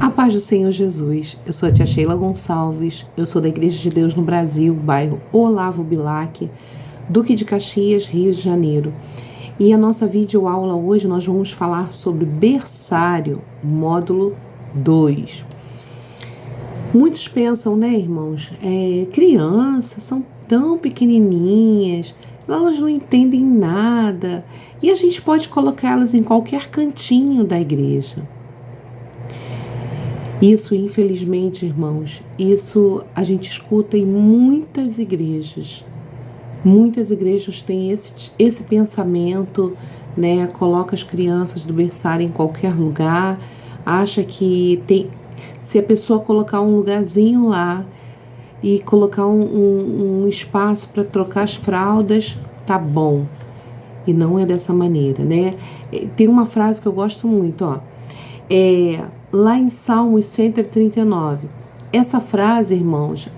A paz do Senhor Jesus, eu sou a tia Sheila Gonçalves, eu sou da Igreja de Deus no Brasil, bairro Olavo Bilac, Duque de Caxias, Rio de Janeiro. E a nossa videoaula hoje nós vamos falar sobre berçário, módulo 2. Muitos pensam, né, irmãos, crianças são tão pequenininhas, elas não entendem nada, e a gente pode colocá-las em qualquer cantinho da igreja. Isso, infelizmente, irmãos, isso a gente escuta em muitas igrejas. Muitas igrejas têm esse pensamento, né? Coloca as crianças do berçário em qualquer lugar, acha que se a pessoa colocar um lugarzinho lá e colocar um espaço para trocar as fraldas, tá bom. E não é dessa maneira, né? Tem uma frase que eu gosto muito, ó. Lá em Salmos 139, essa frase, irmãos,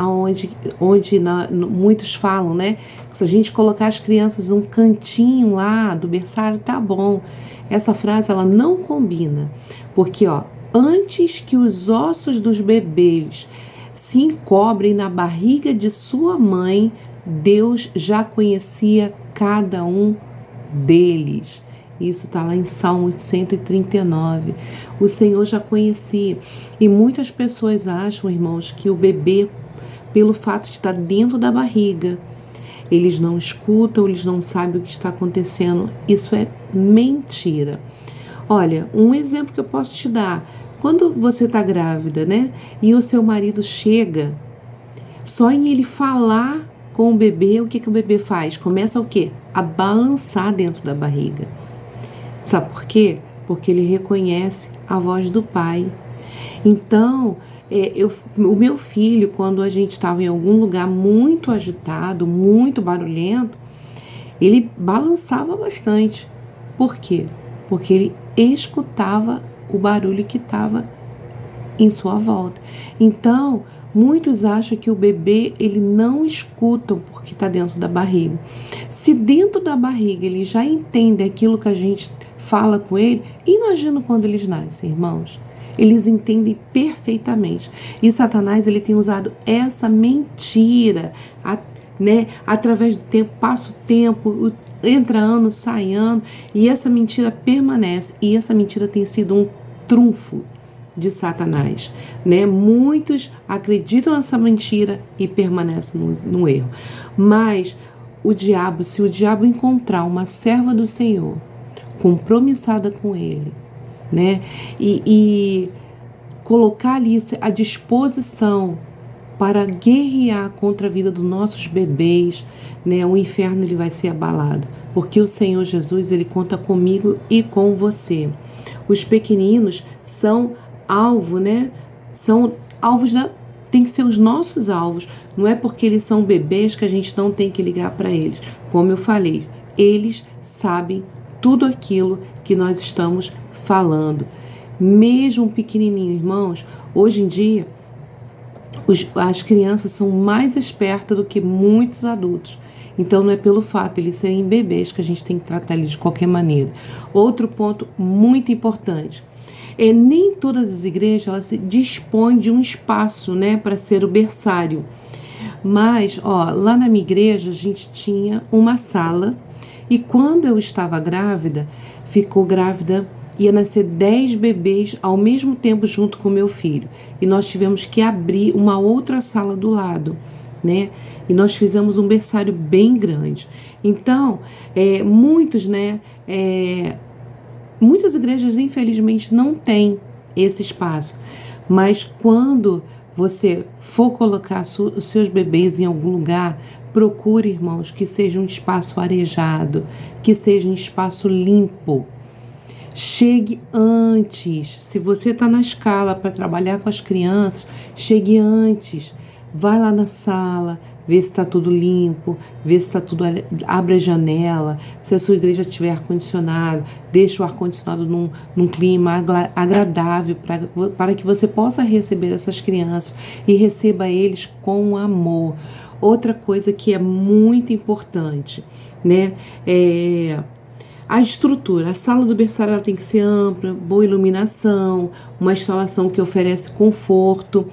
onde muitos falam, né? Que se a gente colocar as crianças num cantinho lá do berçário, tá bom. Essa frase, ela não combina, porque, ó, antes que os ossos dos bebês se encobrem na barriga de sua mãe, Deus já conhecia cada um deles. Isso está lá em Salmos 139. O Senhor já conhecia. E muitas pessoas acham, irmãos, que o bebê, pelo fato de estar dentro da barriga, eles não escutam, eles não sabem o que está acontecendo. Isso é mentira. Olha, um exemplo que eu posso te dar. Quando você está grávida, né? E o seu marido chega, só em ele falar com o bebê, o que o bebê faz? Começa o quê? A balançar dentro da barriga. Sabe por quê? Porque ele reconhece a voz do pai. Então, o meu filho, quando a gente estava em algum lugar muito agitado, muito barulhento, ele balançava bastante. Por quê? Porque ele escutava o barulho que estava em sua volta. Então, muitos acham que o bebê, ele não escuta porque está dentro da barriga. Se dentro da barriga ele já entende aquilo que a gente fala com ele, imagina quando eles nascem, irmãos. Eles entendem perfeitamente. E Satanás, ele tem usado essa mentira, né? Através do tempo, passa o tempo, entra ano, sai ano, e essa mentira permanece. E essa mentira tem sido um trunfo de Satanás, né? Muitos acreditam nessa mentira e permanecem no erro. Mas se o diabo encontrar uma serva do Senhor, compromissada com ele, né? E colocar ali à disposição para guerrear contra a vida dos nossos bebês, né? O inferno, ele vai ser abalado, porque o Senhor Jesus, ele conta comigo e com você. Os pequeninos são alvo, né? São alvos tem que ser os nossos alvos. Não é porque eles são bebês que a gente não tem que ligar para eles. Como eu falei, eles sabem tudo aquilo que nós estamos falando. Mesmo pequenininho, irmãos, hoje em dia, as crianças são mais espertas do que muitos adultos. Então, não é pelo fato de eles serem bebês que a gente tem que tratar eles de qualquer maneira. Outro ponto muito importante. Nem todas as igrejas elas se dispõem de um espaço, né, para ser o berçário. Mas, lá na minha igreja a gente tinha uma sala e quando eu estava grávida, ia nascer 10 bebês ao mesmo tempo junto com meu filho. E nós tivemos que abrir uma outra sala do lado, né? E nós fizemos um berçário bem grande. Então, muitas igrejas, infelizmente, não têm esse espaço. Mas quando você for colocar os seus bebês em algum lugar, procure, irmãos, que seja um espaço arejado, que seja um espaço limpo. Chegue antes. Se você está na escala para trabalhar com as crianças, chegue antes. Vai lá na sala, vê se está tudo limpo, vê se está tudo... Abre a janela, se a sua igreja tiver ar-condicionado, deixa o ar-condicionado num clima agradável para que você possa receber essas crianças e receba eles com amor. Outra coisa que é muito importante, né? A estrutura, a sala do berçário ela tem que ser ampla, boa iluminação, uma instalação que oferece conforto.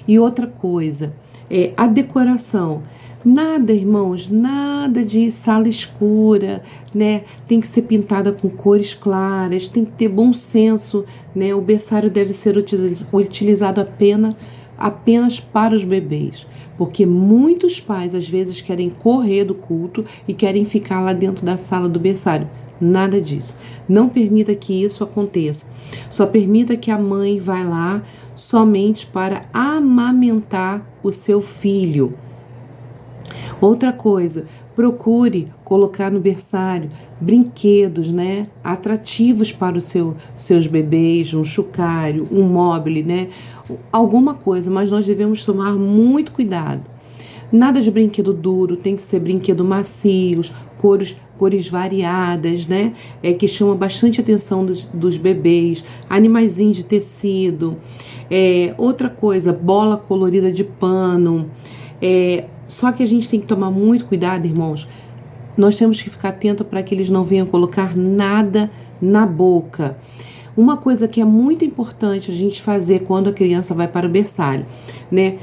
E outra coisa, a decoração. Nada, irmãos, nada de sala escura, né? Tem que ser pintada com cores claras, tem que ter bom senso, né? O berçário deve ser utilizado apenas para os bebês, porque muitos pais às vezes querem correr do culto e querem ficar lá dentro da sala do berçário. Nada disso. Não permita que isso aconteça. Só permita que a mãe vá lá somente para amamentar o seu filho. Outra coisa, procure colocar no berçário brinquedos, né, atrativos para os seus bebês, um chocalho, um móbile, né, alguma coisa, mas nós devemos tomar muito cuidado. Nada de brinquedo duro, tem que ser brinquedo macios, cores variadas, né, que chama bastante atenção dos bebês, animaizinhos de tecido, outra coisa, bola colorida de pano, só que a gente tem que tomar muito cuidado, irmãos. Nós temos que ficar atento para que eles não venham colocar nada na boca. Uma coisa que é muito importante a gente fazer quando a criança vai para o berçário, né?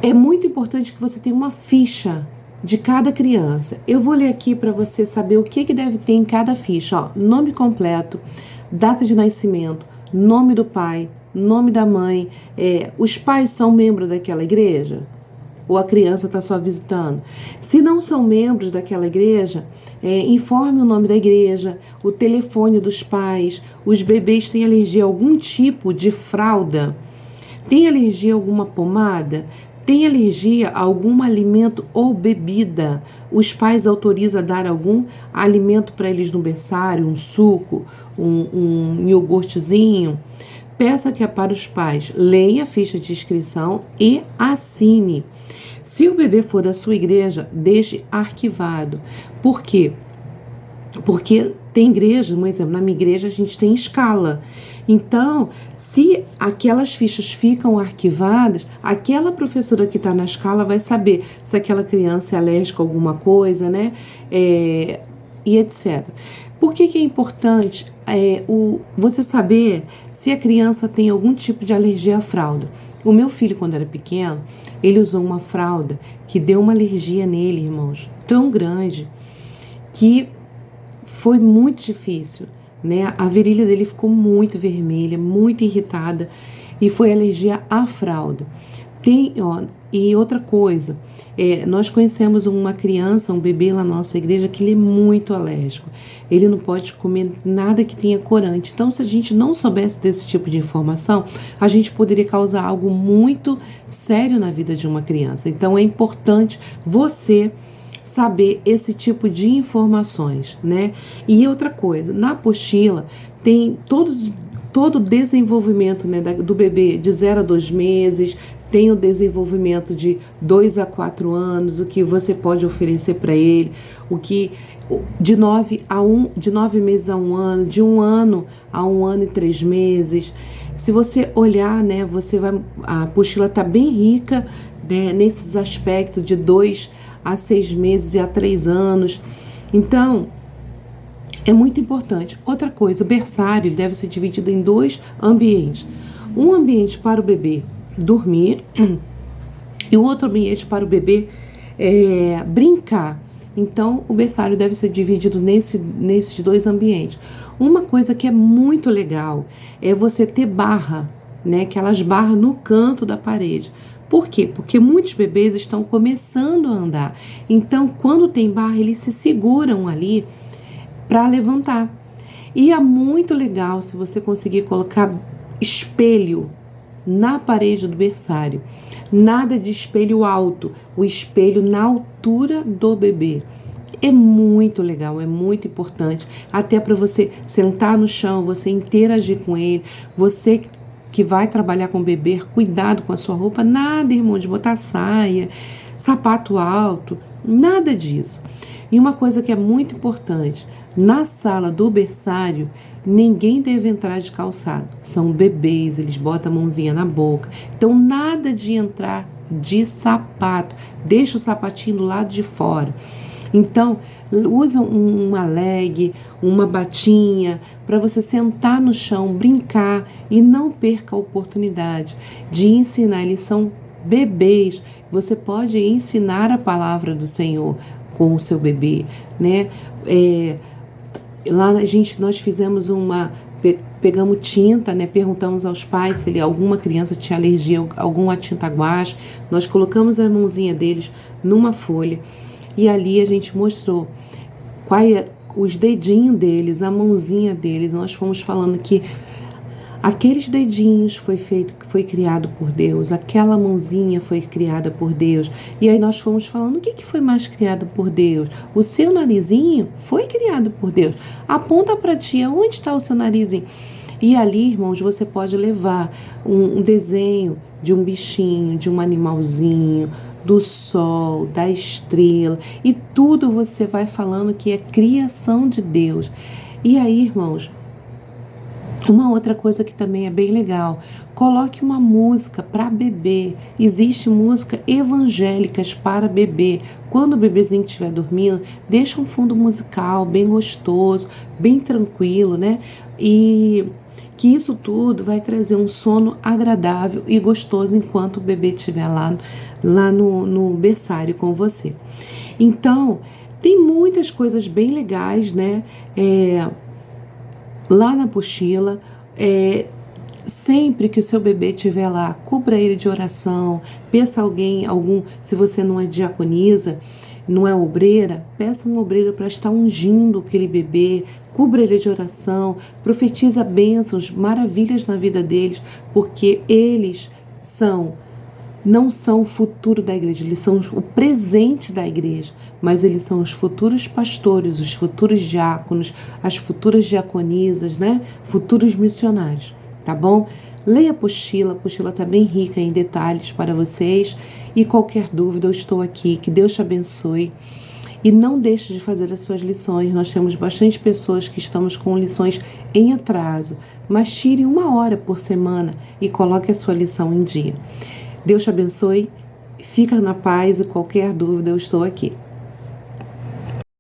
É muito importante que você tenha uma ficha de cada criança. Eu vou ler aqui para você saber o que deve ter em cada ficha. Ó, nome completo, data de nascimento, nome do pai, nome da mãe. Os pais são membros daquela igreja? Ou a criança está só visitando? Se não são membros daquela igreja, informe o nome da igreja, o telefone dos pais. Os bebês têm alergia a algum tipo de fralda? Tem alergia a alguma pomada? Tem alergia a algum alimento ou bebida? Os pais autorizam a dar algum alimento para eles no berçário, um suco, um iogurtezinho? Peça que para os pais leia a ficha de inscrição e assine. Se o bebê for da sua igreja, deixe arquivado. Por quê? Porque tem igreja, por exemplo, na minha igreja a gente tem escala. Então, se aquelas fichas ficam arquivadas, aquela professora que está na escala vai saber se aquela criança é alérgica a alguma coisa, né? E etc. Por que é importante você saber se a criança tem algum tipo de alergia à fralda? O meu filho, quando era pequeno, ele usou uma fralda que deu uma alergia nele, irmãos, tão grande que foi muito difícil, né? A virilha dele ficou muito vermelha, muito irritada e foi alergia à fralda. E outra coisa, nós conhecemos uma criança, um bebê lá na nossa igreja que ele é muito alérgico. Ele não pode comer nada que tenha corante. Então, se a gente não soubesse desse tipo de informação, a gente poderia causar algo muito sério na vida de uma criança. Então, é importante você saber esse tipo de informações, né? E outra coisa, na apostila tem todo o desenvolvimento, né, do bebê de 0 a 2 meses, tem o desenvolvimento de 2 a 4 anos, o que você pode oferecer para ele, o que de 9 meses a 1 ano, de 1 ano a 1 ano e 3 meses. Se você olhar, né, a apostila está bem rica, né, nesses aspectos de 2 a 6 meses e a 3 anos. Então, é muito importante. Outra coisa, o berçário ele deve ser dividido em 2 ambientes. Um ambiente para o bebê dormir e o outro ambiente para o bebê brincar. Então, o berçário deve ser dividido nesses 2 ambientes. Uma coisa que é muito legal é você ter barra, né? Aquelas barras no canto da parede. Por quê? Porque muitos bebês estão começando a andar. Então, quando tem barra, eles se seguram ali para levantar. E é muito legal se você conseguir colocar espelho na parede do berçário. Nada de espelho alto, o espelho na altura do bebê. É muito legal, é muito importante, até para você sentar no chão, você interagir com ele, você que vai trabalhar com o bebê, cuidado com a sua roupa, nada, irmão, de botar saia, sapato alto, nada disso. E uma coisa que é muito importante, na sala do berçário, ninguém deve entrar de calçado. São bebês, eles botam a mãozinha na boca. Então, nada de entrar de sapato. Deixa o sapatinho do lado de fora. Então, Usa uma leg, uma batinha, para você sentar no chão, brincar e não perca a oportunidade de ensinar. Eles são bebês, você pode ensinar a palavra do Senhor com o seu bebê, né? Lá nós fizemos pegamos tinta, né? Perguntamos aos pais se alguma criança tinha alergia a alguma tinta guache. Nós colocamos a mãozinha deles numa folha e ali a gente mostrou os dedinhos deles, a mãozinha deles. Nós fomos falando que aqueles dedinhos foi criado por Deus, aquela mãozinha foi criada por Deus. E aí nós fomos falando, o que foi mais criado por Deus? O seu narizinho foi criado por Deus. Aponta para ti, onde está o seu narizinho? E ali, irmãos, você pode levar um desenho de um bichinho, de um animalzinho, do sol, da estrela, e tudo você vai falando que é criação de Deus. E aí, irmãos, uma outra coisa que também é bem legal, coloque uma música para bebê. Existe música evangélicas para bebê. Quando o bebezinho estiver dormindo, deixa um fundo musical bem gostoso, bem tranquilo, né? E que isso tudo vai trazer um sono agradável e gostoso enquanto o bebê estiver lá no berçário com você. Então, tem muitas coisas bem legais, né? Lá na apostila, sempre que o seu bebê estiver lá, cubra ele de oração, peça se você não é diaconisa, não é obreira, peça um obreiro para estar ungindo aquele bebê, cubra ele de oração, profetiza bênçãos, maravilhas na vida deles, porque eles não são o futuro da igreja, eles são o presente da igreja, mas eles são os futuros pastores, os futuros diáconos, as futuras diaconisas, né? Futuros missionários, tá bom? Leia a apostila está bem rica em detalhes para vocês, e qualquer dúvida eu estou aqui, que Deus te abençoe. E não deixe de fazer as suas lições, nós temos bastante pessoas que estamos com lições em atraso, mas tire 1 hora por semana e coloque a sua lição em dia. Deus te abençoe, fica na paz e qualquer dúvida eu estou aqui.